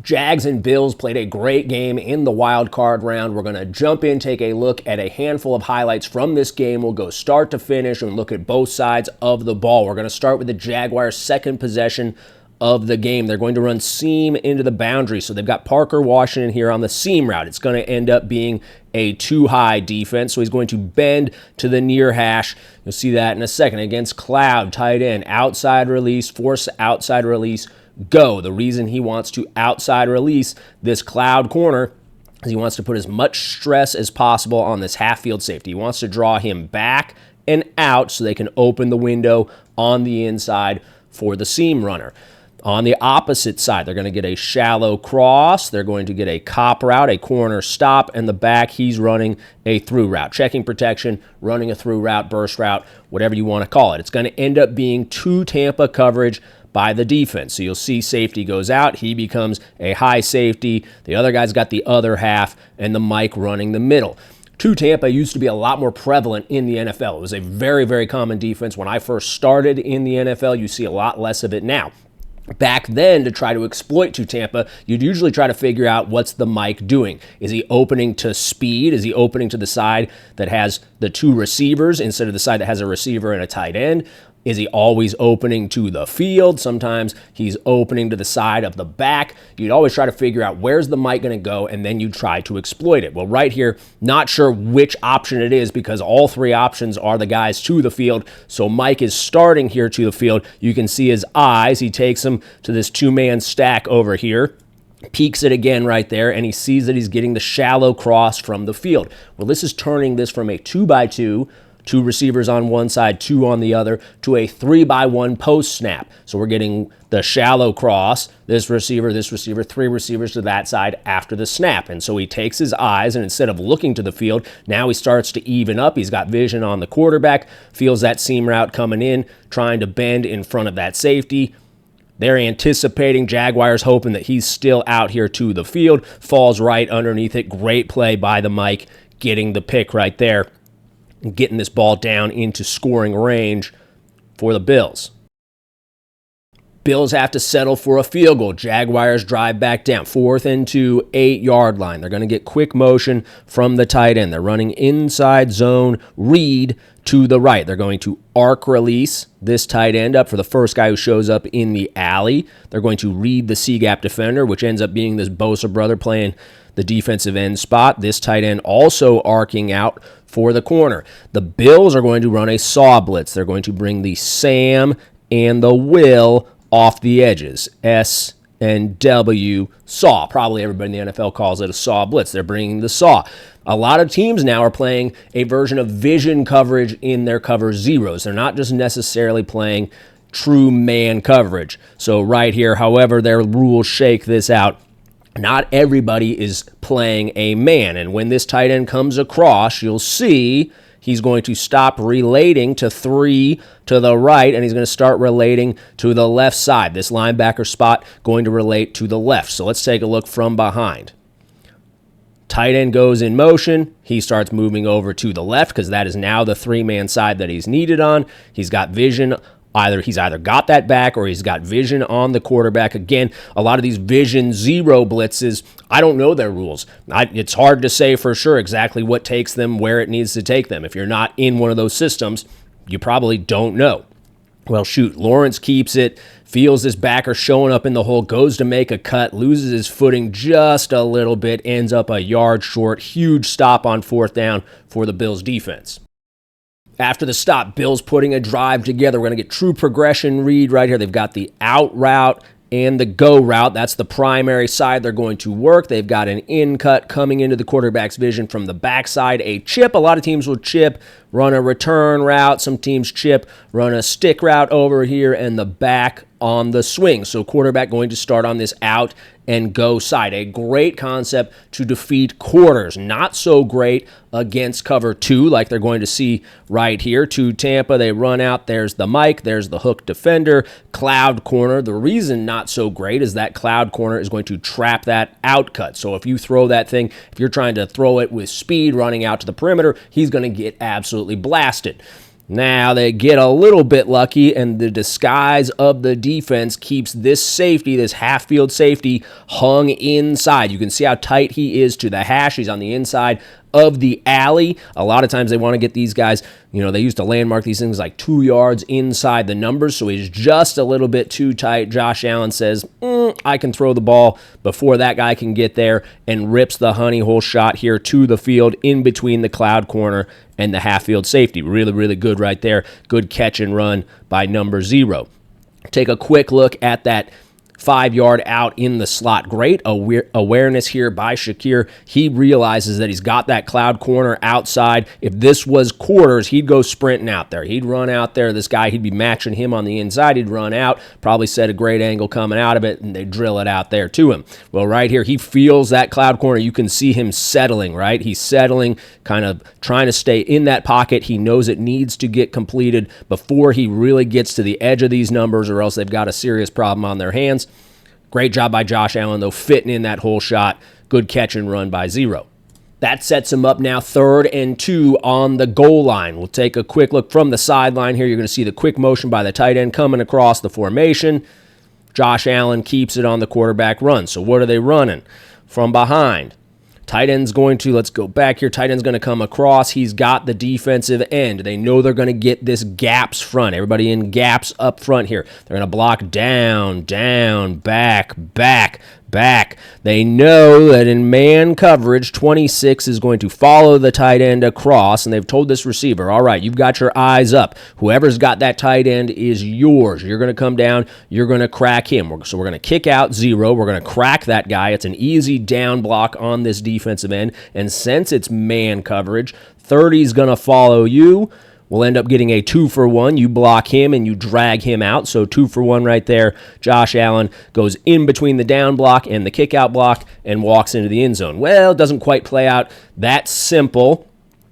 Jags and Bills played a great game in the wild card round. We're going to jump in, take a look at a handful of highlights from this game. We'll go start to finish and look at both sides of the ball. We're going to start with the Jaguars' second possession of the game. They're going to run seam into the boundary. So they've got Parker Washington here on the seam route. It's going to end up being a too-high defense. So he's going to bend to the near hash. You'll see that in a second. Against Cloud, tight end, outside release, force outside release, go. The reason he wants to outside release this Cloud corner is he wants to put as much stress as possible on this half-field safety. He wants to draw him back and out so they can open the window on the inside for the seam runner. On the opposite side, they're going to get a shallow cross. They're going to get a cop route, a corner stop, and the back, he's running a through route. Checking protection, running a through route, burst route, whatever you want to call it. It's going to end up being two Tampa coverage by the defense. So you'll see safety goes out. He becomes a high safety. The other guy's got the other half, and the Mike running the middle. Two Tampa used to be a lot more prevalent in the NFL. It was a very, very common defense. When I first started in the NFL, you see a lot less of it now. Back then, to try to exploit to Tampa, you'd usually try to figure out what's the Mike doing. Is he opening to speed? Is he opening to the side that has the two receivers instead of the side that has a receiver and a tight end? Is he always opening to the field? Sometimes he's opening to the side of the back. You'd always try to figure out where's the Mike going to go, and then you try to exploit it. Well, right here, not sure which option it is because all three options are the guys to the field. So Mike is starting here to the field. You can see his eyes. He takes him to this two-man stack over here. Peeks it again right there, and he sees that he's getting the shallow cross from the field. Well, this is turning this from a 2x2, two receivers on one side, two on the other, to a 3x1 post snap. So we're getting the shallow cross, this receiver, three receivers to that side after the snap. And so he takes his eyes, and instead of looking to the field, now he starts to even up. He's got vision on the quarterback, feels that seam route coming in, trying to bend in front of that safety. They're anticipating, Jaguars hoping that he's still out here to the field, falls right underneath it. Great play by the Mike, getting the pick right there, getting this ball down into scoring range for the Bills. Bills have to settle for a field goal. Jaguars drive back down. 4th and 2, 8-yard line. They're going to get quick motion from the tight end. They're running inside zone read to the right. They're going to arc release this tight end up for the first guy who shows up in the alley. They're going to read the C-gap defender, which ends up being this Bosa brother playing the defensive end spot. This tight end also arcing out for the corner. The Bills are going to run a saw blitz. They're going to bring the Sam and the Will off the edges. S and W saw. Probably everybody in the NFL calls it a saw blitz. They're bringing the saw. A lot of teams now are playing a version of vision coverage in their cover zeros. They're not just necessarily playing true man coverage. So right here, however their rules shake this out, not everybody is playing a man. And when this tight end comes across, you'll see he's going to stop relating to 3 to the right, and he's going to start relating to the left side. This linebacker spot going to relate to the left. So let's take a look from behind. Tight end goes in motion. He starts moving over to the left because that is now the 3-man side that he's needed on. He's got vision. He's either got that back or he's got vision on the quarterback. Again, a lot of these vision zero blitzes, I don't know their rules. It's hard to say for sure exactly what takes them where it needs to take them. If you're not in one of those systems, you probably don't know. Well, shoot, Lawrence keeps it, feels this backer showing up in the hole, goes to make a cut, loses his footing just a little bit, ends up a yard short. Huge stop on 4th down for the Bills defense. After the stop, Bills putting a drive together. We're going to get true progression read right here. They've got the out route and the go route. That's the primary side they're going to work. They've got an in cut coming into the quarterback's vision from the backside. A chip. A lot of teams will chip, run a return route. Some teams chip, run a stick route over here, and the back on the swing. So quarterback going to start on this out and go side. A great concept to defeat quarters. Not so great against cover 2 like they're going to see right here. To Tampa, they run out. There's the Mike. There's the hook defender. Cloud corner. The reason not so great is that cloud corner is going to trap that out cut. So if you throw that thing, if you're trying to throw it with speed running out to the perimeter, he's going to get absolutely blasted. Now they get a little bit lucky, and the disguise of the defense keeps this safety, this half-field safety, hung inside. You can see how tight he is to the hash. He's on the inside of the alley. A lot of times they want to get these guys, they used to landmark these things like 2 yards inside the numbers, so he's just a little bit too tight. Josh Allen says, I can throw the ball before that guy can get there, and rips the honey hole shot here to the field in between the cloud corner and the half-field safety. Really, really good right there. Good catch and run by number 0. Take a quick look at that 5-yard out in the slot. Great awareness here by Shakir. He realizes that he's got that cloud corner outside. If this was quarters, he'd go sprinting out there. He'd run out there. This guy, he'd be matching him on the inside. He'd run out, probably set a great angle coming out of it, and they drill it out there to him. Well, right here, he feels that cloud corner. You can see him settling, right? He's settling, kind of trying to stay in that pocket. He knows it needs to get completed before he really gets to the edge of these numbers, or else they've got a serious problem on their hands. Great job by Josh Allen, though, fitting in that whole shot. Good catch and run by 0. That sets him up now 3rd and 2 on the goal line. We'll take a quick look from the sideline here. You're going to see the quick motion by the tight end coming across the formation. Josh Allen keeps it on the quarterback run. So what are they running? From behind. Tight end's going to, let's go back here. Tight end's going to come across. He's got the defensive end. They know they're going to get this gaps front. Everybody in gaps up front here. They're going to block down, back, back. They know that in man coverage, 26 is going to follow the tight end across, and they've told this receiver, all right, you've got your eyes up. Whoever's got that tight end is yours. You're going to come down. You're going to crack him. So we're going to kick out 0. We're going to crack that guy. It's an easy down block on this defensive end, and since it's man coverage, 30 is going to follow you. We'll end up getting a 2-for-1. You block him and you drag him out. So 2-for-1 right there. Josh Allen goes in between the down block and the kick out block and walks into the end zone. Well, it doesn't quite play out that simple.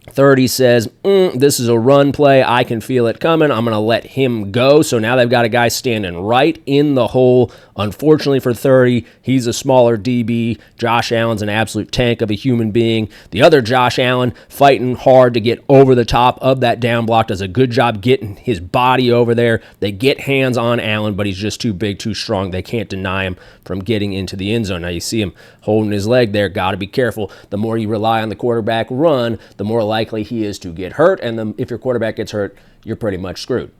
30 says, this is a run play. I can feel it coming. I'm going to let him go. So now they've got a guy standing right in the hole. Unfortunately for 30, he's a smaller DB. Josh Allen's an absolute tank of a human being. The other Josh Allen fighting hard to get over the top of that down block. Does a good job getting his body over there. They get hands on Allen, but he's just too big, too strong. They can't deny him from getting into the end zone. Now you see him holding his leg there. Got to be careful. The more you rely on the quarterback run, the more likely he is to get hurt, and if your quarterback gets hurt, you're pretty much screwed.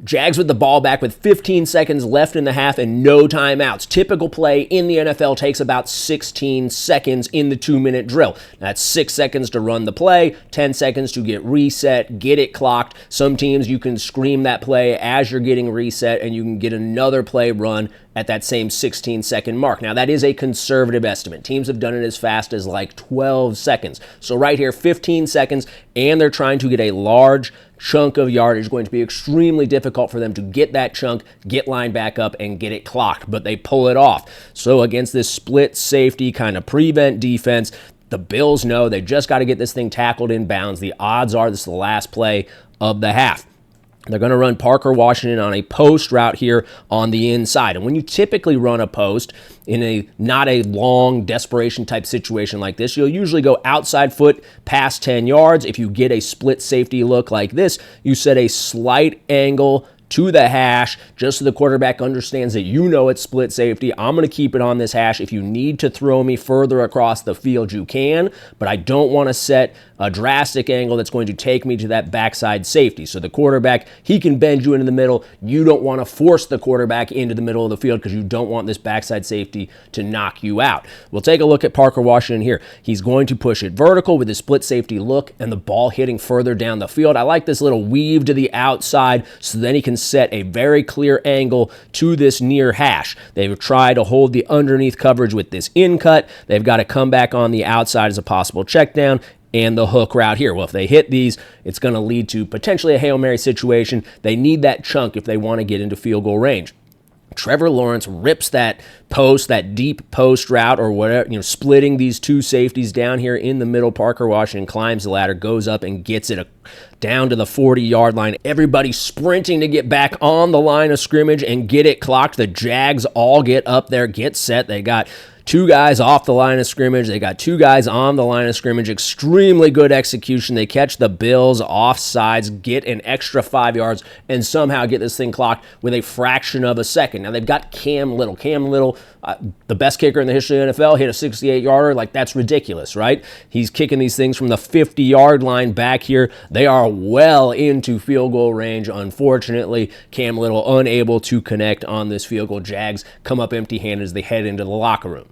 Jags with the ball back with 15 seconds left in the half and no timeouts. Typical play in the NFL takes about 16 seconds in the 2-minute drill. That's 6 seconds to run the play, 10 seconds to get reset, get it clocked. Some teams you can scream that play as you're getting reset and you can get another play run at that same 16-second mark. Now, that is a conservative estimate. Teams have done it as fast as like 12 seconds. So right here, 15 seconds, and they're trying to get a large chunk of yardage. Going to be extremely difficult for them to get that chunk, get lined back up, and get it clocked, but they pull it off. So against this split safety kind of prevent defense, the Bills know they just got to get this thing tackled in bounds. The odds are this is the last play of the half. They're going to run Parker Washington on a post route here on the inside. And when you typically run a post in not a long desperation type situation like this, you'll usually go outside foot past 10 yards. If you get a split safety look like this, you set a slight angle to the hash just so the quarterback understands that you know it's split safety. I'm going to keep it on this hash. If you need to throw me further across the field, you can, but I don't want to set a drastic angle that's going to take me to that backside safety. So the quarterback, he can bend you into the middle. You don't want to force the quarterback into the middle of the field because you don't want this backside safety to knock you out. We'll take a look at Parker Washington here. He's going to push it vertical with his split safety look and the ball hitting further down the field. I like this little weave to the outside so then he can set a very clear angle to this near hash. They've tried to hold the underneath coverage with this in cut. They've got to come back on the outside as a possible check down and the hook route here. Well, if they hit these, it's going to lead to potentially a Hail Mary situation. They need that chunk if they want to get into field goal range. Trevor Lawrence rips that post, that deep post route or whatever, splitting these two safeties down here in the middle. Parker Washington climbs the ladder, goes up and gets it down to the 40-yard line. Everybody sprinting to get back on the line of scrimmage and get it clocked. The Jags all get up there, get set. They got two guys off the line of scrimmage. They got two guys on the line of scrimmage. Extremely good execution. They catch the Bills off sides, get an extra 5 yards, and somehow get this thing clocked with a fraction of a second. Now, they've got Cam Little. Cam Little, the best kicker in the history of the NFL, hit a 68-yarder. Like, that's ridiculous, right? He's kicking these things from the 50-yard line back here. They are well into field goal range. Unfortunately, Cam Little unable to connect on this field goal. Jags come up empty-handed as they head into the locker room.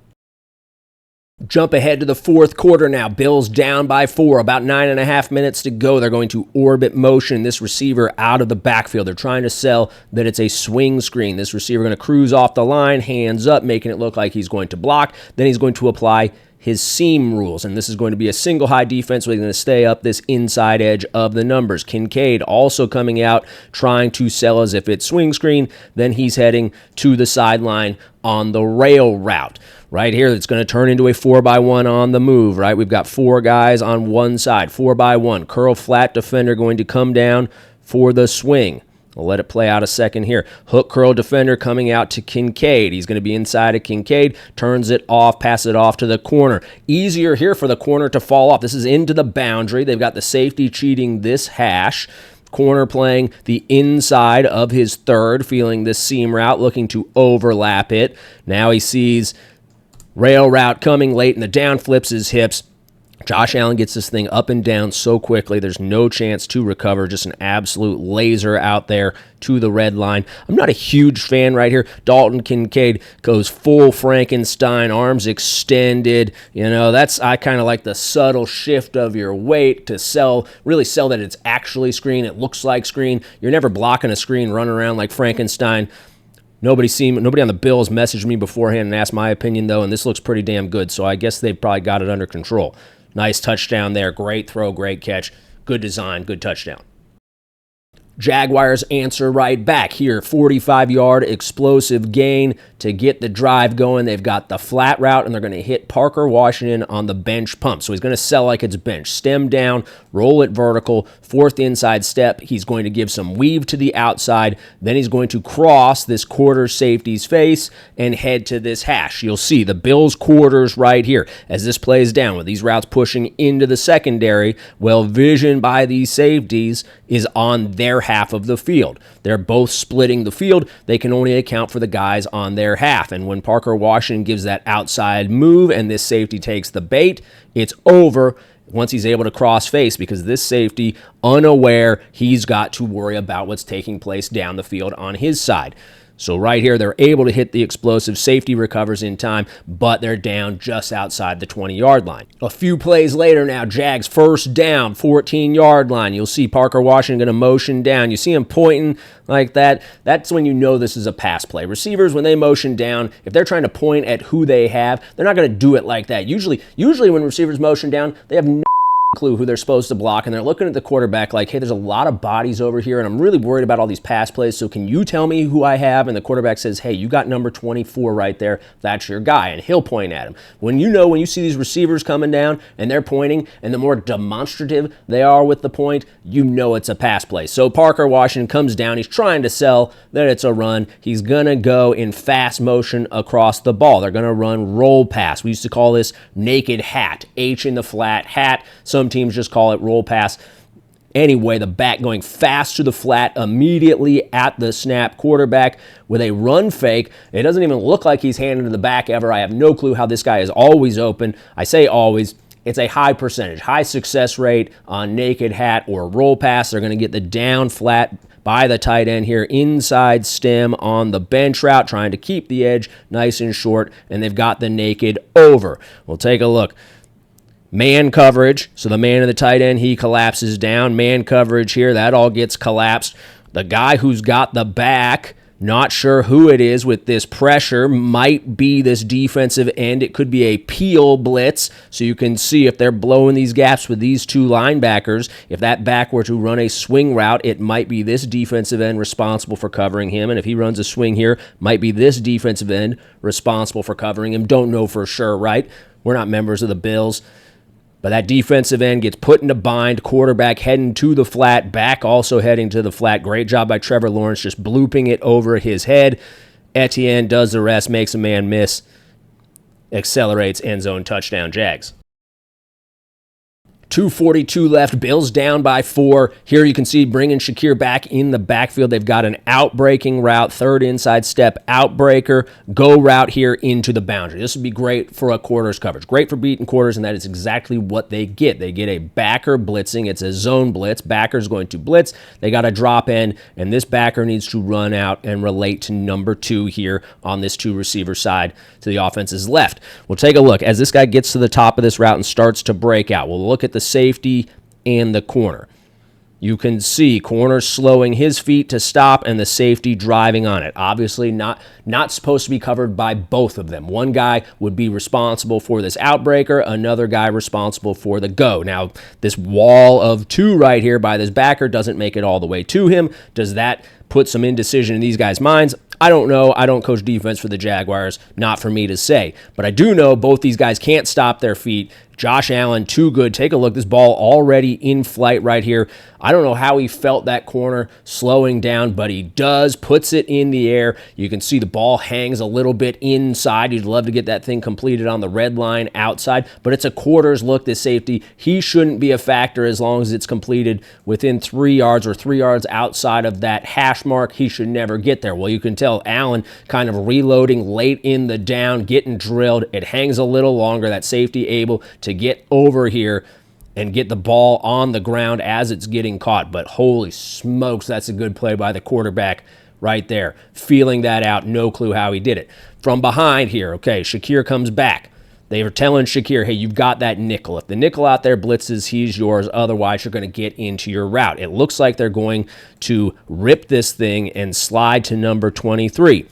Jump ahead to the fourth quarter now. Bills down by 4. About 9.5 minutes to go. They're going to orbit motion this receiver out of the backfield. They're trying to sell that it's a swing screen. This receiver going to cruise off the line, hands up, making it look like he's going to block. Then he's going to apply his seam rules, and this is going to be a single high defense. We're going to stay up this inside edge of the numbers. Kincaid also coming out, trying to sell as if it's swing screen. Then he's heading to the sideline on the rail route. Right here, it's going to turn into a 4x1 on the move, right? We've got 4 guys on one side, 4x1. Curl flat defender going to come down for the swing. We'll let it play out a second here. Hook curl defender coming out to Kincaid. He's going to be inside of Kincaid, turns it off, passes it off to the corner. Easier here for the corner to fall off. This is into the boundary. They've got the safety cheating this hash. Corner playing the inside of his third, feeling this seam route, looking to overlap it. Now he sees rail route coming late, and the down flips his hips. Josh Allen gets this thing up and down so quickly, there's no chance to recover. Just an absolute laser out there to the red line. I'm not a huge fan right here. Dalton Kincaid goes full Frankenstein, arms extended. I kind of like the subtle shift of your weight to really sell that it's actually screen. It looks like screen. You're never blocking a screen, running around like Frankenstein. Nobody on the Bills messaged me beforehand and asked my opinion, though, and this looks pretty damn good, so I guess they've probably got it under control. Nice touchdown there. Great throw, great catch. Good design, good touchdown. Jaguars answer right back here. 45-yard explosive gain to get the drive going. They've got the flat route, and they're going to hit Parker Washington on the bench pump. So he's going to sell like it's bench. Stem down, roll it vertical, fourth inside step. He's going to give some weave to the outside. Then he's going to cross this quarter safety's face and head to this hash. You'll see the Bills quarters right here as this plays down with these routes pushing into the secondary. Well, vision by these safeties is on their half of the field. They're both splitting the field. They can only account for the guys on their half. And when Parker Washington gives that outside move and this safety takes the bait, it's over once he's able to cross face, because this safety, unaware, he's got to worry about what's taking place down the field on his side. So right here, they're able to hit the explosive. Safety recovers in time, but they're down just outside the 20-yard line. A few plays later now, Jags first down, 14-yard line. You'll see Parker Washington going to motion down. You see him pointing like that. That's when you know this is a pass play. Receivers, when they motion down, if they're trying to point at who they have, they're not going to do it like that. Usually when receivers motion down, they have no clue who they're supposed to block, and they're looking at the quarterback like, hey, there's a lot of bodies over here, and I'm really worried about all these pass plays, so can you tell me who I have? And the quarterback says, hey, you got number 24 right there. That's your guy, and he'll point at him. When you see these receivers coming down and they're pointing, and the more demonstrative they are with the point, you know it's a pass play. So Parker Washington comes down. He's trying to sell that it's a run. He's going to go in fast motion across the ball. They're going to run roll pass. We used to call this naked hat, H in the flat, hat. Some teams just call it roll pass. Anyway, the back going fast to the flat immediately at the snap. Quarterback with a run fake. It doesn't even look like he's handed to the back ever. I have no clue how this guy is always open. I say always. It's a high percentage, high success rate on naked hat or roll pass. They're going to get the down flat by the tight end here, inside stem on the bench route, trying to keep the edge nice and short, and they've got the naked over. We'll take a look. Man coverage, so the man in the tight end, he collapses down. Man coverage here, that all gets collapsed. The guy who's got the back Not sure who it is with this pressure. Might be this defensive end. It could be a peel blitz. So you can see if they're blowing these gaps with these two linebackers. If that back were to run a swing route, it might be this defensive end responsible for covering him. And if he runs a swing here, might be this defensive end responsible for covering him. Don't know for sure, right? We're not members of the Bills. But that defensive end gets put in a bind. Quarterback heading to the flat. Back also heading to the flat. Great job by Trevor Lawrence just blooping it over his head. Etienne does the rest, makes a man miss. Accelerates, end zone, touchdown, Jags. 2:42 left. Bills down by 4. Here you can see bringing Shakir back in the backfield. They've got an out-breaking route, third inside step, out-breaker, go route here into the boundary. This would be great for a quarters coverage. Great for beating quarters, and that is exactly what they get. They get a backer blitzing. It's a zone blitz. Backer's going to blitz. They got a drop end, and this backer needs to run out and relate to number 2 here on this 2-receiver side to the offense's left. We'll take a look as this guy gets to the top of this route and starts to break out. We'll look at the safety and the corner. You can see corner slowing his feet to stop and the safety driving on it. Obviously not supposed to be covered by both of them. One guy would be responsible for this outbreaker, another guy responsible for the go. Now, this wall of 2 right here by this backer doesn't make it all the way to him. Does that put some indecision in these guys' minds? I don't know. I don't coach defense for the Jaguars. Not for me to say. But I do know both these guys can't stop their feet. Josh Allen, too good. Take a look. This ball already in flight right here. I don't know how he felt that corner slowing down, but he does. Puts it in the air. You can see the ball hangs a little bit inside. You'd love to get that thing completed on the red line outside, but it's a quarters look, this safety. He shouldn't be a factor as long as it's completed within 3 yards or 3 yards outside of that hash mark. He should never get there. Well, you can tell Allen kind of reloading late in the down, getting drilled. It hangs a little longer. That safety able to get over here and get the ball on the ground as it's getting caught. But holy smokes, that's a good play by the quarterback right there. Feeling that out, no clue how he did it. From behind here, okay, Shakir comes back. They were telling Shakir, hey, you've got that nickel. If the nickel out there blitzes, he's yours. Otherwise, you're going to get into your route. It looks like they're going to rip this thing and slide to number 23.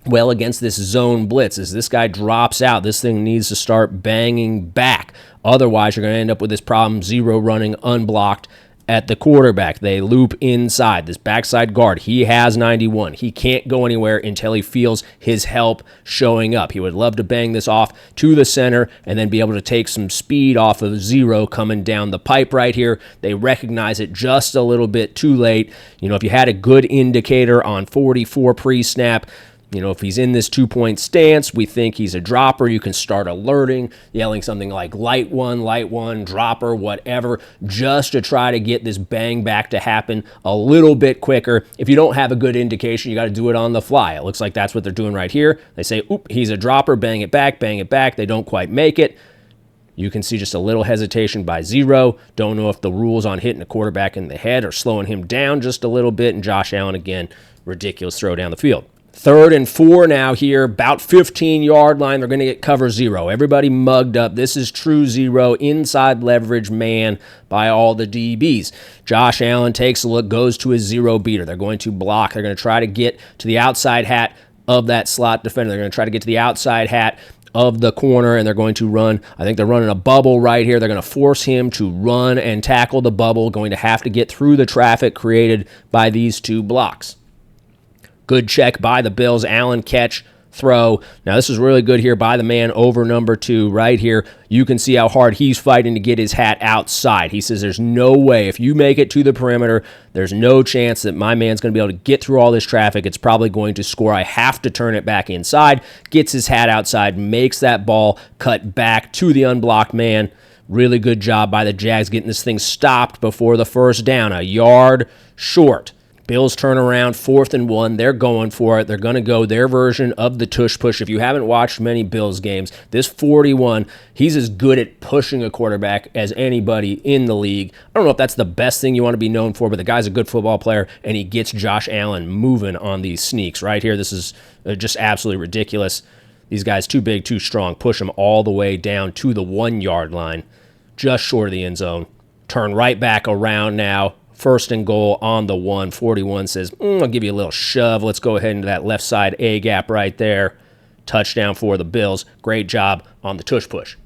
Well, against this zone blitz, as this guy drops out, this thing needs to start banging back. Otherwise, you're going to end up with this problem, 0 running unblocked at the quarterback. They loop inside. This backside guard, he has 91. He can't go anywhere until he feels his help showing up. He would love to bang this off to the center and then be able to take some speed off of 0 coming down the pipe right here. They recognize it just a little bit too late. You know, if you had a good indicator on 44 pre-snap, you know, if he's in this 2-point stance, we think he's a dropper. You can start alerting, yelling something like light one, dropper, whatever, just to try to get this bang back to happen a little bit quicker. If you don't have a good indication, you got to do it on the fly. It looks like that's what they're doing right here. They say, oop, he's a dropper, bang it back. They don't quite make it. You can see just a little hesitation by 0. Don't know if the rules on hitting a quarterback in the head are slowing him down just a little bit. And Josh Allen, again, ridiculous throw down the field. 3rd and 4 now here, about 15-yard line. They're going to get cover 0. Everybody mugged up. This is true 0, inside leverage man by all the DBs. Josh Allen takes a look, goes to his 0 beater. They're going to block. They're going to try to get to the outside hat of that slot defender. They're going to try to get to the outside hat of the corner, and they're going to run. I think they're running a bubble right here. They're going to force him to run and tackle the bubble, going to have to get through the traffic created by these 2 blocks. Good check by the Bills. Allen catch, throw. Now, this is really good here by the man over number 2 right here. You can see how hard he's fighting to get his hat outside. He says there's no way. If you make it to the perimeter, there's no chance that my man's going to be able to get through all this traffic. It's probably going to score. I have to turn it back inside. Gets his hat outside, makes that ball cut back to the unblocked man. Really good job by the Jags getting this thing stopped before the first down. A yard short. Bills turn around, 4th and 1. They're going for it. They're going to go their version of the tush push. If you haven't watched many Bills games, this 41, he's as good at pushing a quarterback as anybody in the league. I don't know if that's the best thing you want to be known for, but the guy's a good football player, and he gets Josh Allen moving on these sneaks right here. This is just absolutely ridiculous. These guys too big, too strong. Push them all the way down to the 1-yard line, just short of the end zone. Turn right back around now. First and goal on the 1. 41 says, I'll give you a little shove. Let's go ahead into that left side A gap right there. Touchdown for the Bills. Great job on the tush push.